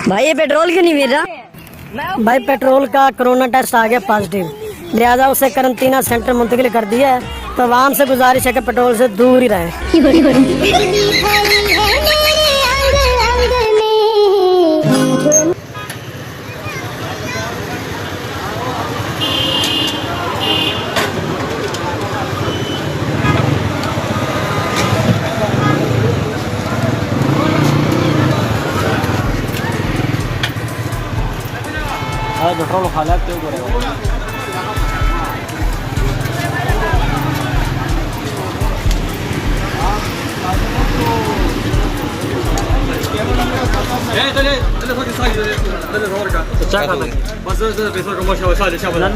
भाई ये पेट्रोल क्यों नहीं मिल रहा? भाई पेट्रोल का कोरोना टेस्ट आ गया पॉजिटिव, लिहाजा उसे करंतना सेंटर मुंतकिल कर दिया है। तो आवाम से गुजारिश है कि पेट्रोल से दूर ही रहें। पेट्रोल खाला क्यों करेगा?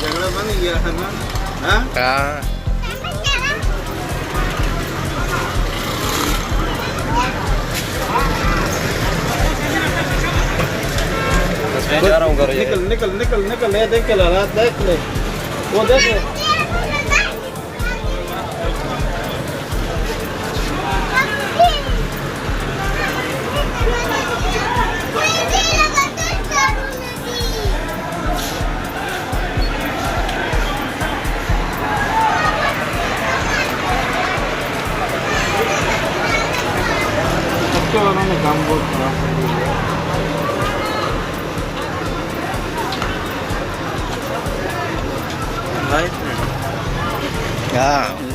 झगड़ा बन गया है ना? हाँ जा रहा हूँ घर। निकल निकल निकल निकल ले देख के लगा देख ले वो देख ले। उन्होंने काम बहुत खराब कर दिया।